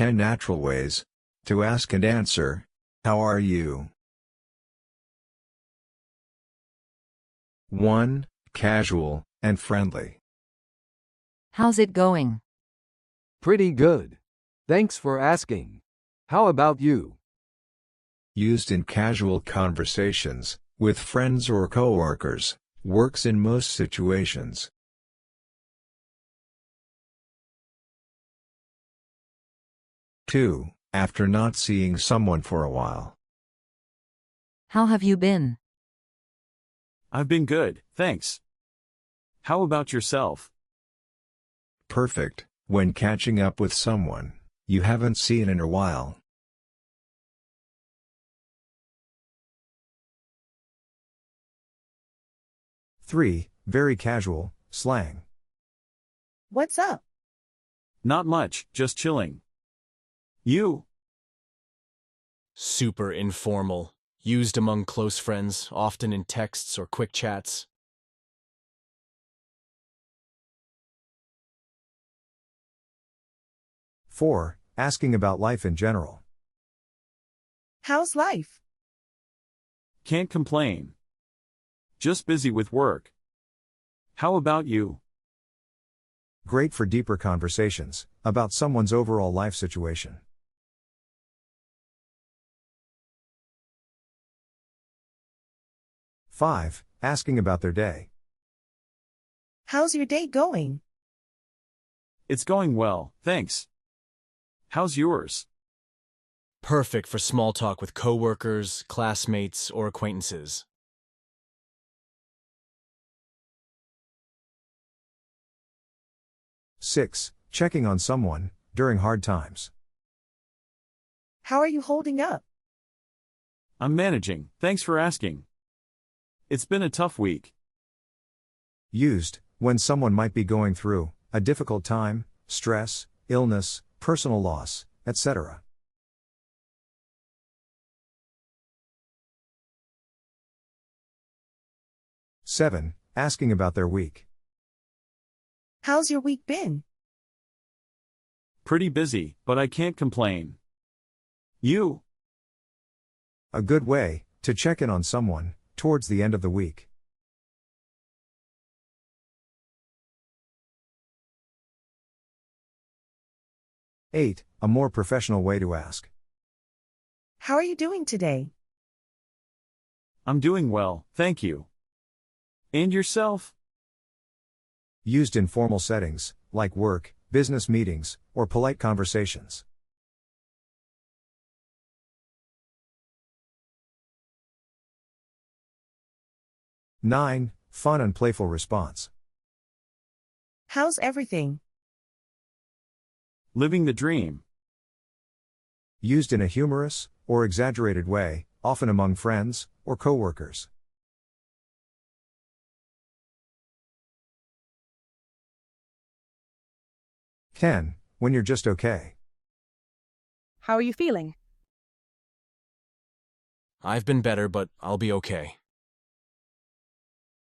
10 natural ways to ask and answer, "How are you?" 1. Casual and friendly. How's it going? Pretty good. Thanks for asking. How about you? Used in casual conversations, with friends or coworkers, works in most situations. 2. After not seeing someone for a while. How have you been? I've been good, thanks. How about yourself? Perfect, when catching up with someone you haven't seen in a while. 3. Very casual, slang. What's up? Not much, just chilling. You? Super informal, used among close friends, often in texts or quick chats. 4. Asking about life in general. How's life? Can't complain. Just busy with work. How about you? Great for deeper conversations about someone's overall life situation. 5. Asking about their day. How's your day going? It's going well, thanks. How's yours? Perfect for small talk with coworkers, classmates, or acquaintances. 6. Checking on someone during hard times. How are you holding up? I'm managing, thanks for asking. It's been a tough week. Used when someone might be going through a difficult time, stress, illness, personal loss, etc. 7. Asking about their week. How's your week been? Pretty busy, but I can't complain. You? A good way to check in on someone towards the end of the week. 8. A more professional way to ask. How are you doing today? I'm doing well, thank you. And yourself? Used in formal settings, like work, business meetings, or polite conversations. 9. Fun and playful response. How's everything? Living the dream. Used in a humorous or exaggerated way, often among friends or coworkers. 10. When you're just okay. How are you feeling? I've been better, but I'll be okay.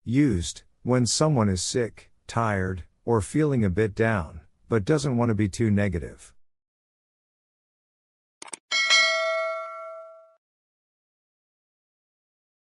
Used when someone is sick, tired, or feeling a bit down, but doesn't want to be too negative.